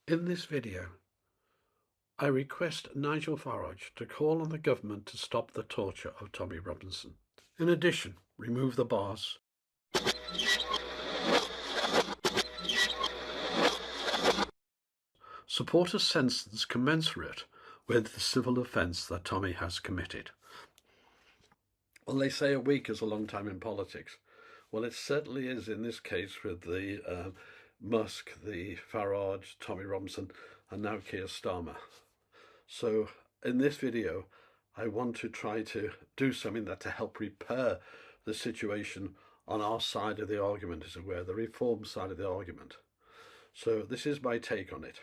In this video, I request Nigel Farage to call on the government to stop the torture of Tommy Robinson. In addition, remove the bars. Support a sentence commensurate with the civil offence that Tommy has committed. Well, they say a week is a long time in politics. Well, it certainly is in this case with the Musk, the Farage, Tommy Robinson, and now Keir Starmer. So in this video, I want to try to do something that to help repair the situation on our side of the argument, as it were, the reform side of the argument. So this is my take on it.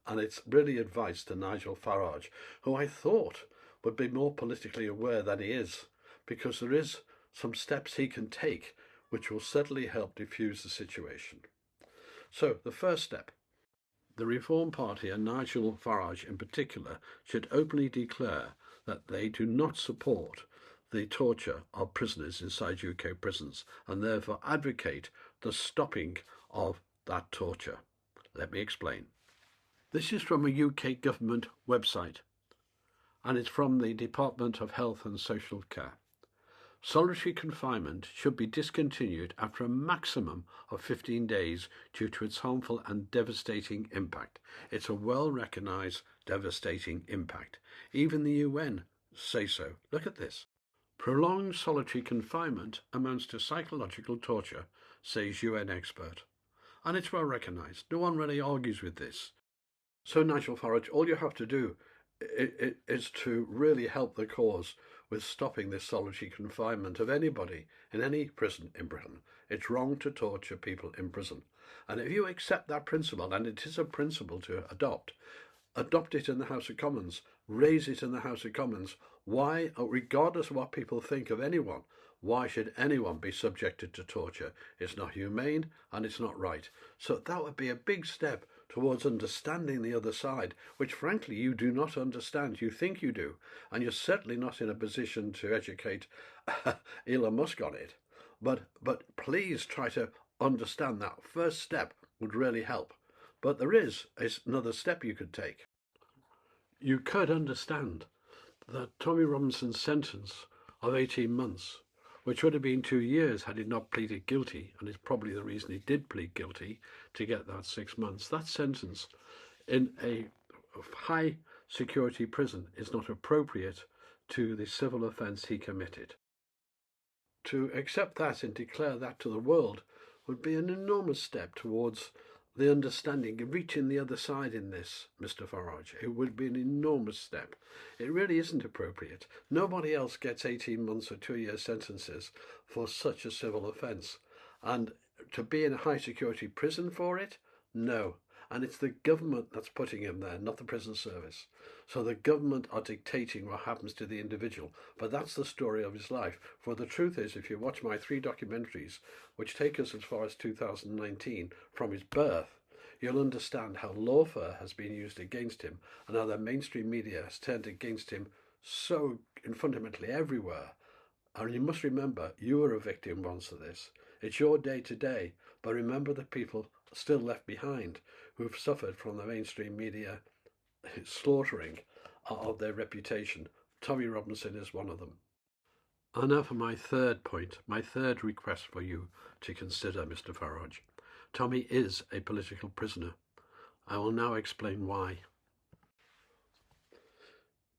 And it's really advice to Nigel Farage, who I thought would be more politically aware than he is, because there is some steps he can take which will certainly help diffuse the situation. So the first step, the Reform Party and Nigel Farage in particular should openly declare that they do not support the torture of prisoners inside UK prisons and therefore advocate the stopping of that torture. Let me explain. This is from a UK government website, and it's from the Department of Health and Social Care. Solitary confinement should be discontinued after a maximum of 15 days due to its harmful and devastating impact. It's a well-recognised devastating impact. Even the UN say so. Look at this. Prolonged solitary confinement amounts to psychological torture, says UN expert. And it's well recognised. No one really argues with this. So, Nigel Farage, all you have to do is to really help the cause with stopping this solitary confinement of anybody in any prison in Britain. It's wrong to torture people in prison. And if you accept that principle, and it is a principle to adopt it in the House of Commons, raise it in the House of Commons. Why, regardless of what people think of anyone, why should anyone be subjected to torture? It's not humane and it's not right. So that would be a big step towards understanding the other side, which frankly you do not understand. You think you do, and you're certainly not in a position to educate Elon Musk on it. But please try to understand that. First step would really help. But there is another step you could take. You could understand that Tommy Robinson's sentence of 18 months, which would have been 2 years had he not pleaded guilty, and it's probably the reason he did plead guilty, to get that 6 months. That sentence in a high security prison is not appropriate to the civil offence he committed. To accept that and declare that to the world would be an enormous step towards the understanding of reaching the other side in this, Mr. Farage. It would be an enormous step. It really isn't appropriate. Nobody else gets 18 months or 2-year sentences for such a civil offence. And to be in a high security prison for it? No. And it's the government that's putting him there, not the prison service. So the government are dictating what happens to the individual. But that's the story of his life. For the truth is, if you watch my 3 documentaries, which take us as far as 2019, from his birth, you'll understand how lawfare has been used against him and how the mainstream media has turned against him so fundamentally everywhere. And you must remember, you were a victim once of this. It's your day to day, but remember the people still left behind who've suffered from the mainstream media slaughtering of their reputation. Tommy Robinson is one of them. And now for my third point, my third request for you to consider, Mr. Farage. Tommy is a political prisoner. I will now explain why.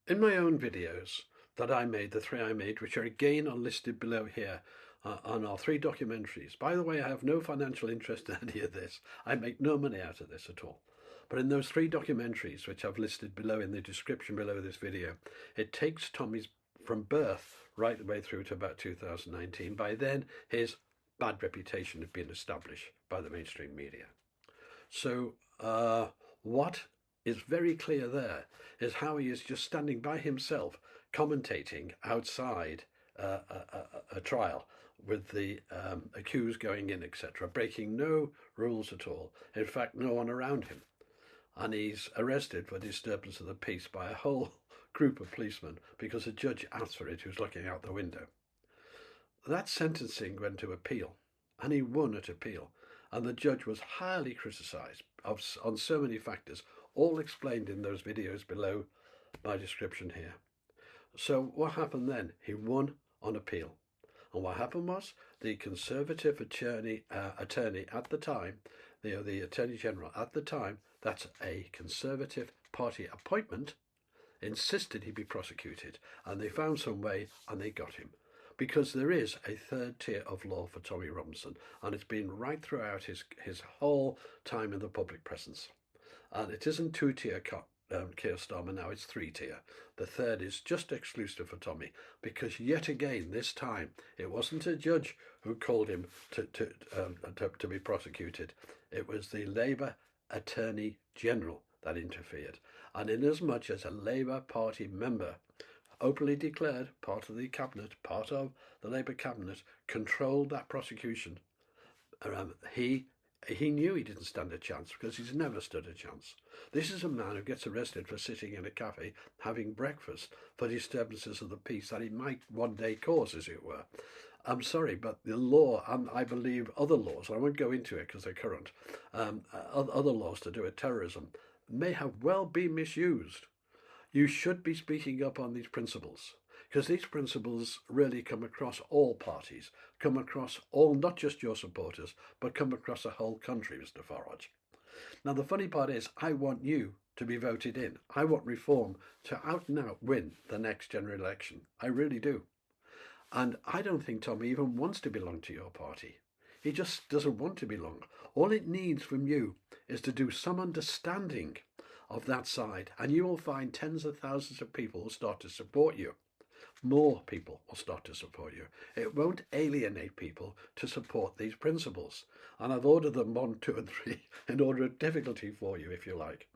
In my own videos that I made, the 3 I made, which are again are listed below here, on our 3 documentaries. By the way, I have no financial interest in any of this. I make no money out of this at all. But in those 3 documentaries, which I've listed below in the description below this video, it takes Tommy's from birth right the way through to about 2019. By then, his bad reputation had been established by the mainstream media. So what is very clear there is how he is just standing by himself, commentating outside a trial with the accused going in, etc., breaking no rules at all. In fact, no one around him. And he's arrested for disturbance of the peace by a whole group of policemen because a judge asked for it who was looking out the window. That sentencing went to appeal, and he won at appeal. And the judge was highly criticised on so many factors, all explained in those videos below my description here. So what happened then? He won on appeal. And what happened was the Conservative attorney at the time, the Attorney General at the time, that's a Conservative Party appointment, insisted he be prosecuted. And they found some way and they got him. Because there is a third tier of law for Tommy Robinson, and it's been right throughout his whole time in the public presence. And it isn't two-tier Keir Starmer now, it's three-tier. The third is just exclusive for Tommy, because yet again, this time, it wasn't a judge who called him to be prosecuted. It was the Labour Attorney General that interfered. And inasmuch as a Labour Party member, openly declared part of the cabinet, part of the Labour cabinet, controlled that prosecution, he knew he didn't stand a chance, because he's never stood a chance. This is a man who gets arrested for sitting in a cafe having breakfast for disturbances of the peace that he might one day cause, as it were. I'm sorry, but the law, and I believe other laws, I won't go into it because they're current, other laws to do with terrorism, may have well been misused. You should be speaking up on these principles, because these principles really come across all parties, come across all, not just your supporters, but come across the whole country, Mr. Farage. Now, the funny part is, I want you to be voted in. I want reform to out and out win the next general election. I really do. And I don't think Tommy even wants to belong to your party. He just doesn't want to belong. All it needs from you is to do some understanding of that side, and you will find tens of thousands of people will start to support you. More people will start to support you. It won't alienate people to support these principles. And I've ordered them 1, 2, and 3 in order of difficulty for you, if you like.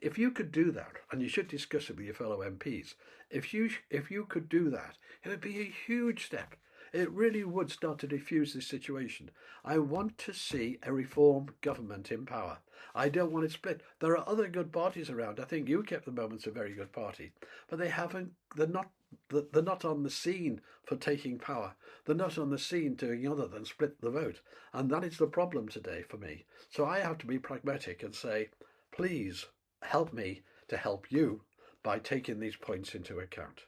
If you could do that, and you should discuss it with your fellow MPs, if you could do that, it would be a huge step. It really would start to diffuse this situation. I want to see a reformed government in power. I don't want it split. There are other good parties around. I think UKIP at the moment's a very good party, but they're not on the scene for taking power. They're not on the scene doing other than split the vote. And that is the problem today for me. So I have to be pragmatic and say, please help me to help you by taking these points into account.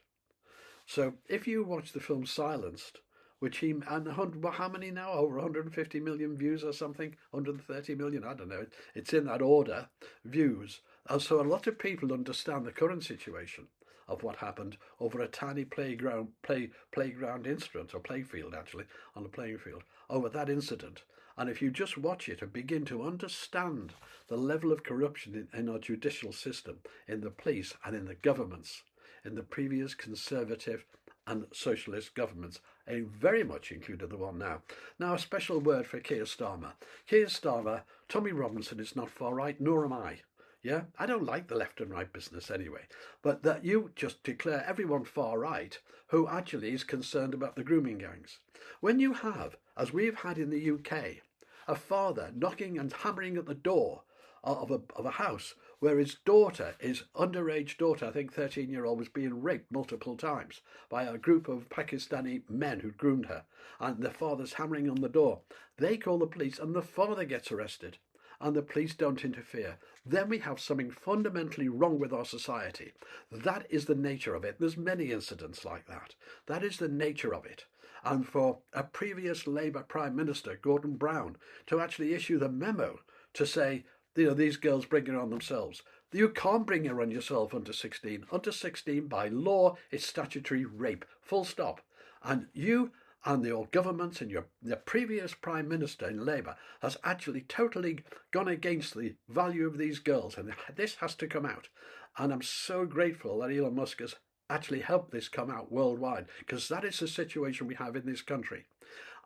So if you watch the film Silenced, which how many now? Over 150 million views or something? 130 million? I don't know. It's in that order, views. So a lot of people understand the current situation of what happened over a tiny playground incident, or playfield actually, on a playing field, over that incident. And if you just watch it and begin to understand the level of corruption in our judicial system, in the police and in the governments, in the previous Conservative and Socialist governments, and very much included the one now. Now, a special word for Keir Starmer. Keir Starmer, Tommy Robinson is not far right, nor am I. Yeah, I don't like the left and right business anyway. But that you just declare everyone far right who actually is concerned about the grooming gangs. When you have, as we've had in the UK, a father knocking and hammering at the door of a house where his daughter, his underage daughter, I think 13-year-old, was being raped multiple times by a group of Pakistani men who'd groomed her, and the father's hammering on the door. They call the police and the father gets arrested, and the police don't interfere. Then we have something fundamentally wrong with our society. That is the nature of it. There's many incidents like that. That is the nature of it. And for a previous Labour Prime Minister, Gordon Brown, to actually issue the memo to say, these girls bring it on themselves. You can't bring it on yourself under 16. Under 16, by law, it's statutory rape. Full stop. And you and your government and the previous Prime Minister in Labour has actually totally gone against the value of these girls. And this has to come out. And I'm so grateful that Elon Musk has actually helped this come out worldwide, because that is the situation we have in this country.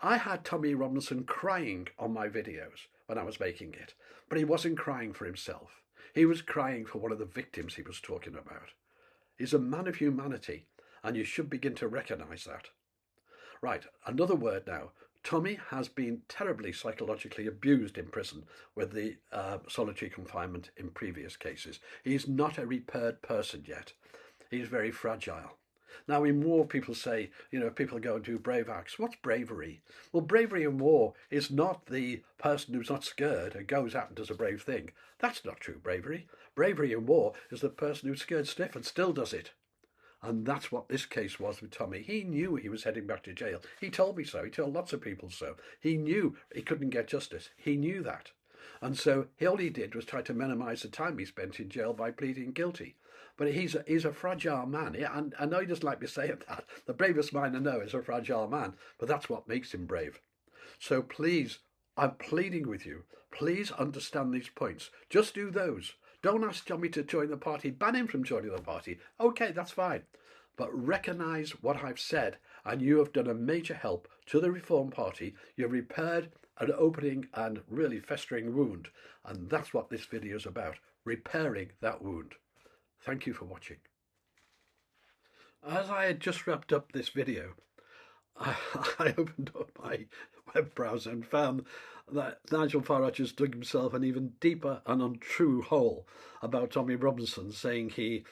I had Tommy Robinson crying on my videos when I was making it, but he wasn't crying for himself. He was crying for one of the victims he was talking about. He's a man of humanity, and you should begin to recognise that. Right, another word now. Tommy has been terribly psychologically abused in prison with the solitary confinement in previous cases. He's not a repaired person yet. He's very fragile. Now, in war, people say, people go and do brave acts. What's bravery? Well, bravery in war is not the person who's not scared and goes out and does a brave thing. That's not true bravery. Bravery in war is the person who's scared stiff and still does it. And that's what this case was with Tommy. He knew he was heading back to jail. He told me so. He told lots of people so. He knew he couldn't get justice. He knew that. And so all he did was try to minimise the time he spent in jail by pleading guilty. But he's a fragile man. And I know he doesn't like me saying that. The bravest man I know is a fragile man. But that's what makes him brave. So please, I'm pleading with you. Please understand these points. Just do those. Don't ask Tommy to join the party. Ban him from joining the party. Okay, that's fine. But recognise what I've said, and you have done a major help to the Reform Party. You've repaired an opening and really festering wound. And that's what this video is about, repairing that wound. Thank you for watching. As I had just wrapped up this video, I opened up my web browser and found that Nigel Farage has dug himself an even deeper and untrue hole about Tommy Robinson, saying he,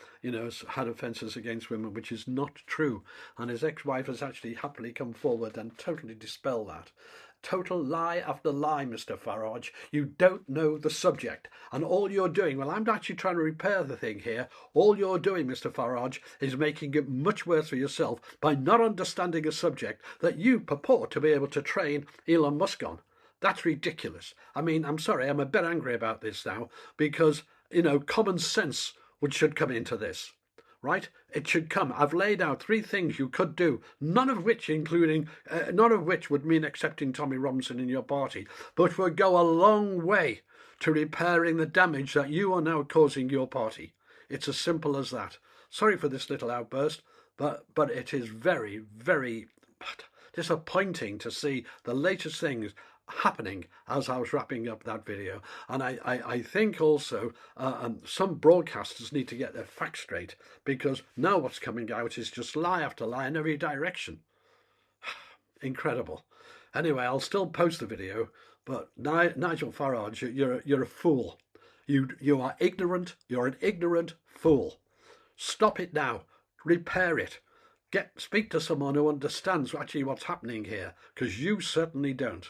had offences against women, which is not true. And his ex-wife has actually happily come forward and totally dispel that. Total lie after lie, Mr. Farage. You don't know the subject. And all you're doing, well, I'm actually trying to repair the thing here. All you're doing, Mr. Farage, is making it much worse for yourself by not understanding a subject that you purport to be able to train Elon Musk on. That's ridiculous. I mean, I'm sorry, I'm a bit angry about this now because, common sense should come into this. Right? It should come. I've laid out 3 things you could do, none of which would mean accepting Tommy Robinson in your party, but would go a long way to repairing the damage that you are now causing your party. It's as simple as that. Sorry for this little outburst, but it is very, very disappointing to see the latest things happening as I was wrapping up that video. And I think also some broadcasters need to get their facts straight, because now what's coming out is just lie after lie in every direction. Incredible. Anyway, I'll still post the video, but Nigel Farage, you're a fool. You are ignorant. You're an ignorant fool. Stop it now. Repair it. Speak to someone who understands actually what's happening here, because you certainly don't.